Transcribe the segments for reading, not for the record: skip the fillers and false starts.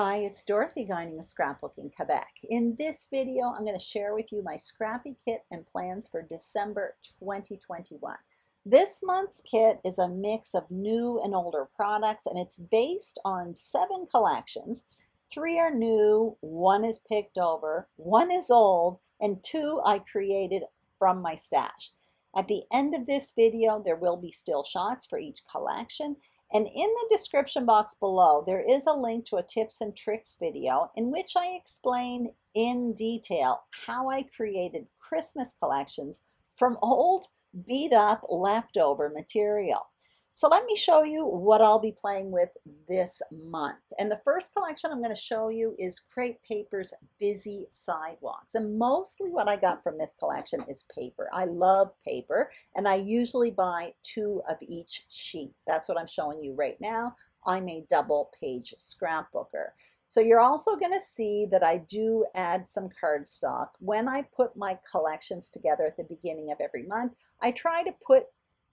Hi, it's Dorothy guiding with Scrapbooking Quebec. In this video, I'm going to share with you my Scrappy kit and plans for December 2021. This month's kit is a mix of new and older products, and it's based on 7 collections. 3 are new, 1 is picked over, 1 is old, and 2 I created from my stash. At the end of this video, there will be still shots for each collection. And in the description box below, there is a link to a tips and tricks video in which I explain in detail how I created Christmas collections from old, beat up, leftover material. So let me show you what I'll be playing with this month. And the first collection I'm going to show you is Crepe Paper's Busy Sidewalks. And mostly what I got from this collection is paper. I love paper, and I usually buy 2 of each sheet. That's what I'm showing you right now. I'm a double page scrapbooker. So you're also going to see that I do add some cardstock. When I put my collections together at the beginning of every month, I try to put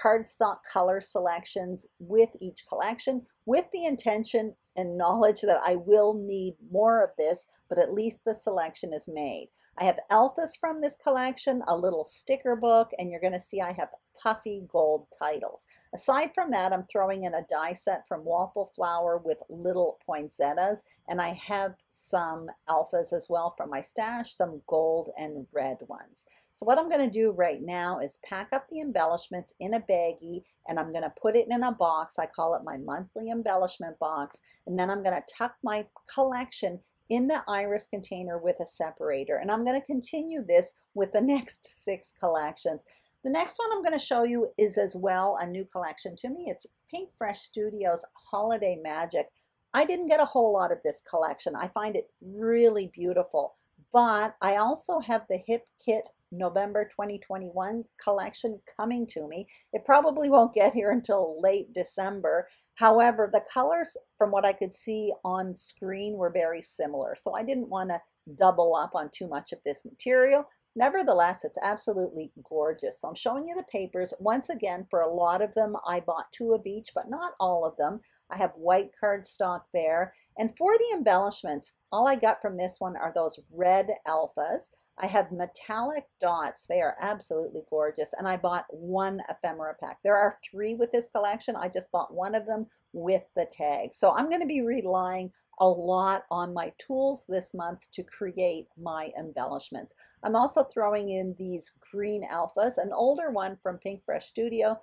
cardstock color selections with each collection with the intention and knowledge that I will need more of this, but at least the selection is made. I have alphas from this collection, a little sticker book, and you're going to see I have puffy gold titles. Aside from that, I'm throwing in a die set from Waffle Flower with little poinsettias, and I have some alphas as well from my stash, some gold and red ones. So what I'm going to do right now is pack up the embellishments in a baggie, and I'm going to put it in a box. I call it my monthly embellishment box, and then I'm going to tuck my collection in the iris container with a separator, and I'm going to continue this with the next 6 collections. The next one I'm going to show you is as well a new collection to me. It's Pink Fresh Studios Holiday Magic. I didn't get a whole lot of this collection. I find it really beautiful, but I also have the Hip Kit November 2021 collection coming to me. It probably won't get here until late December. However, the colors from what I could see on screen were very similar, so I didn't want to double up on too much of this material. Nevertheless, it's absolutely gorgeous. So I'm showing you the papers. Once again, for a lot of them, I bought 2 of each, but not all of them. I have white cardstock there. And for the embellishments, all I got from this one are those red alphas. I have metallic dots. They are absolutely gorgeous. And I bought 1 ephemera pack. There are 3 with this collection. I just bought 1 of them with the tag. So I'm going to be relying a lot on my tools this month to create my embellishments. I'm also throwing in these green alphas, an older one from Pink Fresh Studio,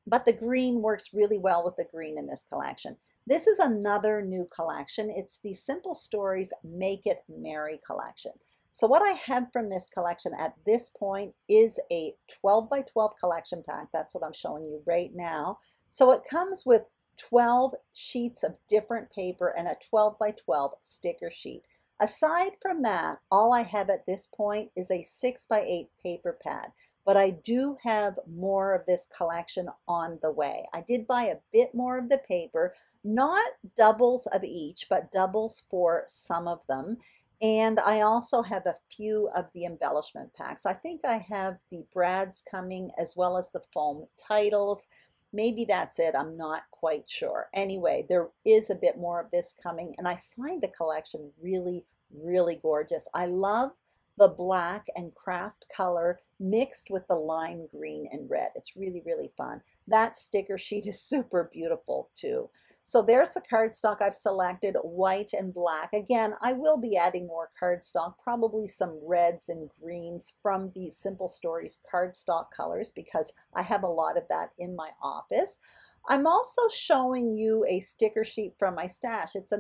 but the green works really well with the green in this collection. This is another new collection. It's the Simple Stories Make It Merry collection. So what I have from this collection at this point is a 12 by 12 collection pack. That's what I'm showing you right now. So it comes with 12 sheets of different paper and a 12 by 12 sticker sheet. Aside from that, all I have at this point is a 6 by 8 paper pad, but I do have more of this collection on the way. I did buy a bit more of the paper, not doubles of each, but doubles for some of them. And I also have a few of the embellishment packs. I think I have the brads coming as well as the foam titles. Maybe that's it. I'm not quite sure. Anyway, there is a bit more of this coming, and I find the collection really, really gorgeous. I love the black and craft color mixed with the lime green and red. It's really, really fun. That sticker sheet is super beautiful too. So there's the cardstock I've selected, white and black. Again, I will be adding more cardstock, probably some reds and greens from the Simple Stories cardstock colors because I have a lot of that in my office. I'm also showing you a sticker sheet from my stash. It's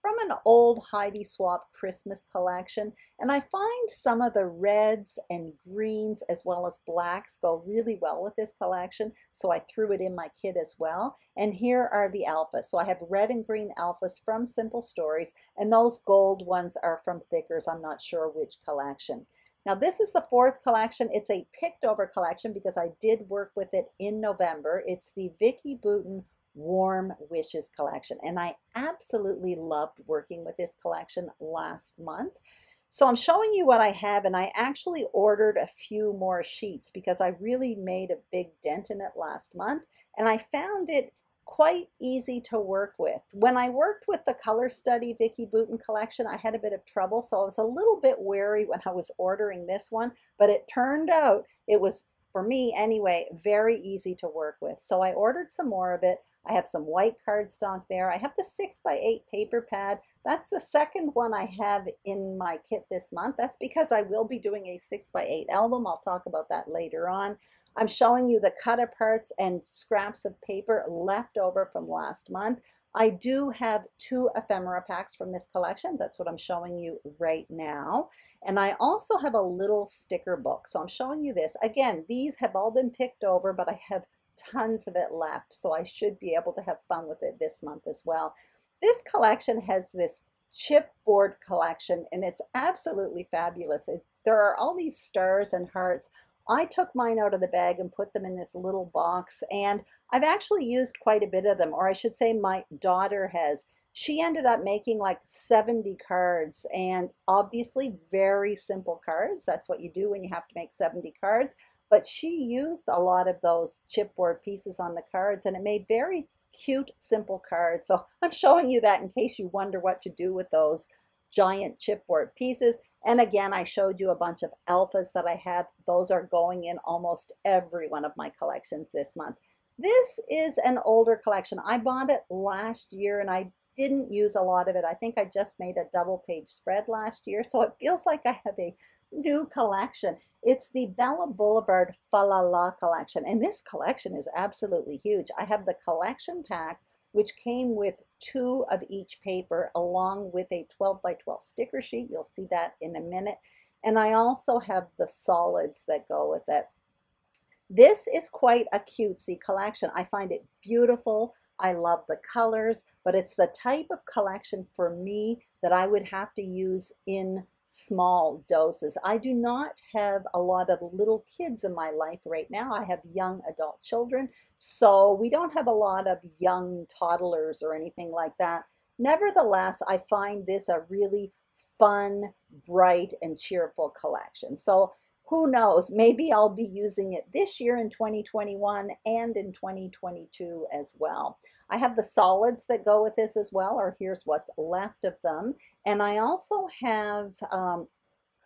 from an old Heidi Swapp Christmas collection, and I find some of the reds and greens as well as blacks go really well with this collection, so I threw it in my kit as well. And here are the alphas. So I have red and green alphas from Simple Stories, and those gold ones are from Thickers. I'm not sure which collection. Now this is the 4th collection. It's a picked over collection because I did work with it in November. It's the Bootin Warm Wishes collection, and I absolutely loved working with this collection last month. So I'm showing you what I have, and I actually ordered a few more sheets because I really made a big dent in it last month, and I found it quite easy to work with. When I worked with the Color Study Vicki Bootin collection, I had a bit of trouble, so I was a little bit wary when I was ordering this one, but it turned out it was, for me anyway, very easy to work with. So I ordered some more of it. I have some white cardstock there. I have the 6x8 paper pad. That's the second one I have in my kit this month. That's because I will be doing a 6x8 album. I'll talk about that later on. I'm showing you the cut aparts and scraps of paper left over from last month. I do have 2 ephemera packs from this collection. That's what I'm showing you right now. And I also have a little sticker book. So I'm showing you this. Again, these have all been picked over, but I have tons of it left. So I should be able to have fun with it this month as well. This collection has this chipboard collection, and it's absolutely fabulous. There are all these stars and hearts. I took mine out of the bag and put them in this little box, and I've actually used quite a bit of them, or I should say my daughter has. She ended up making like 70 cards, and obviously very simple cards. That's what you do when you have to make 70 cards, but she used a lot of those chipboard pieces on the cards, and it made very cute, simple cards. So I'm showing you that in case you wonder what to do with those giant chipboard pieces. And again, I showed you a bunch of alphas that I have. Those are going in almost every one of my collections this month. This is an older collection. I bought it last year and I didn't use a lot of it. I think I just made a double page spread last year, so it feels like I have a new collection. It's the Bella Boulevard Falala collection, and this collection is absolutely huge. I have the collection pack, which came with 2 of each paper along with a 12x12 sticker sheet. You'll see that in a minute. And I also have the solids that go with it. This is quite a cutesy collection. I find it beautiful. I love the colors, but it's the type of collection for me that I would have to use in small doses. I do not have a lot of little kids in my life right now. I have young adult children, so we don't have a lot of young toddlers or anything like that. Nevertheless, I find this a really fun, bright, and cheerful collection. So who knows, maybe I'll be using it this year in 2021 and in 2022 as well. I have the solids that go with this as well, or here's what's left of them. And I also have,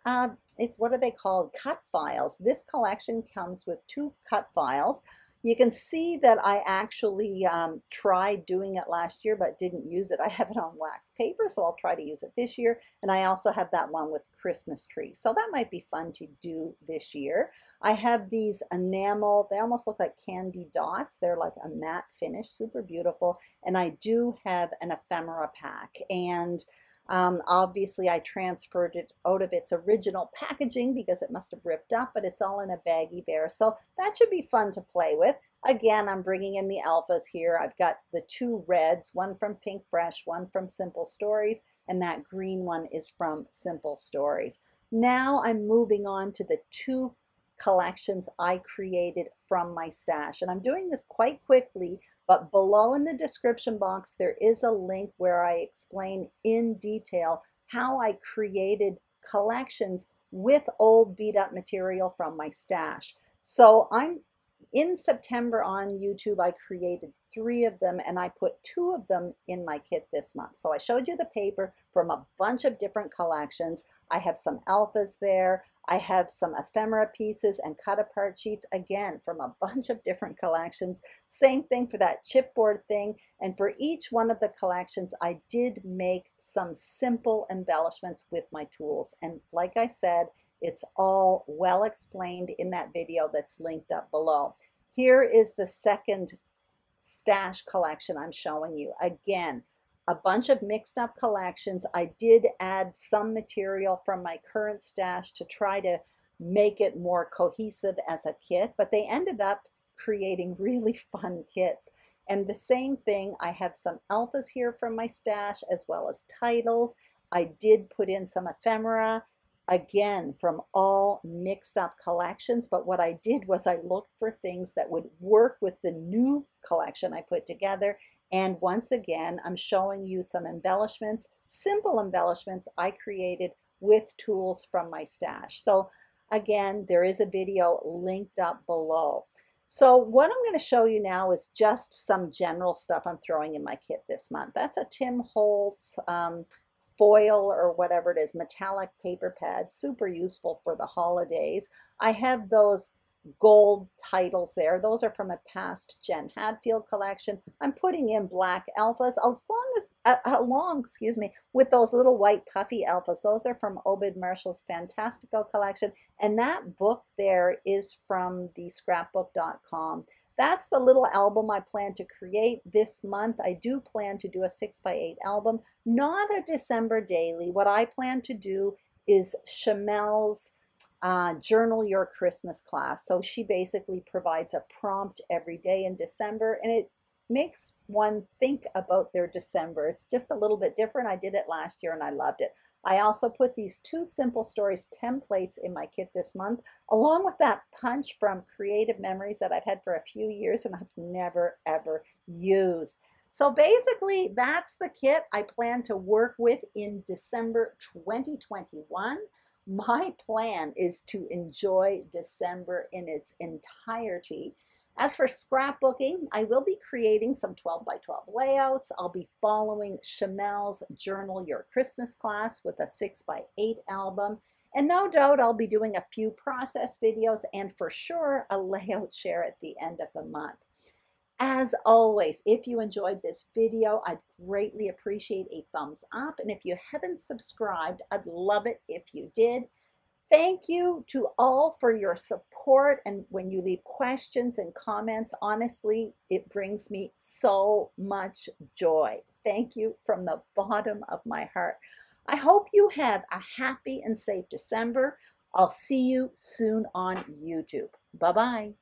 what are they called? Cut files. This collection comes with 2 cut files. You can see that I actually tried doing it last year but didn't use it. I have it on wax paper, so I'll try to use it this year. And I also have that one with Christmas tree. So that might be fun to do this year. I have these enamel, they almost look like candy dots. They're like a matte finish, super beautiful. And I do have an ephemera pack. And obviously I transferred it out of its original packaging because it must have ripped up, but it's all in a baggie there. So that should be fun to play with. Again, I'm bringing in the alphas here. I've got the 2 reds, one from Pink Fresh, one from Simple Stories, and that green one is from Simple Stories. Now I'm moving on to the 2 collections I created from my stash. And I'm doing this quite quickly, but below in the description box, there is a link where I explain in detail how I created collections with old beat up material from my stash. So in September on YouTube, I created 3 of them and I put 2 of them in my kit this month. So I showed you the paper from a bunch of different collections. I have some alphas there. I have some ephemera pieces and cut apart sheets, again, from a bunch of different collections. Same thing for that chipboard thing. And for each one of the collections, I did make some simple embellishments with my tools. And like I said, it's all well explained in that video that's linked up below. Here is the second stash collection I'm showing you. Again, a bunch of mixed up collections. I did add some material from my current stash to try to make it more cohesive as a kit, but they ended up creating really fun kits. And the same thing, I have some alphas here from my stash as well as titles. I did put in some ephemera, again, from all mixed up collections, but what I did was I looked for things that would work with the new collection I put together. And once again, I'm showing you some embellishments, simple embellishments I created with tools from my stash. So again, there is a video linked up below. So what I'm going to show you now is just some general stuff I'm throwing in my kit this month. That's a Tim Holtz foil or whatever it is, metallic paper pad, super useful for the holidays. I have those gold titles there. Those are from a past Jen Hadfield collection. I'm putting in black alphas along with those little white puffy alphas. Those are from Obed Marshall's Fantastico collection. And that book there is from the scrapbook.com. That's the little album I plan to create this month. I do plan to do a 6x8 album, not a December daily. What I plan to do is Chamel's Journal Your Christmas class. So she basically provides a prompt every day in December, and it makes one think about their December. It's just a little bit different. I did it last year and I loved it. I also put these 2 Simple Stories templates in my kit this month, along with that punch from Creative Memories that I've had for a few years and I've never ever used. So basically that's the kit I plan to work with in December 2021. My plan is to enjoy December in its entirety. As for scrapbooking, I will be creating some 12 by 12 layouts. I'll be following Chamel's Journal Your Christmas class with a 6x8 album. And no doubt I'll be doing a few process videos and for sure a layout share at the end of the month. As always, if you enjoyed this video, I'd greatly appreciate a thumbs up. And if you haven't subscribed, I'd love it if you did. Thank you to all for your support. And when you leave questions and comments, honestly, it brings me so much joy. Thank you from the bottom of my heart. I hope you have a happy and safe December. I'll see you soon on YouTube. Bye-bye.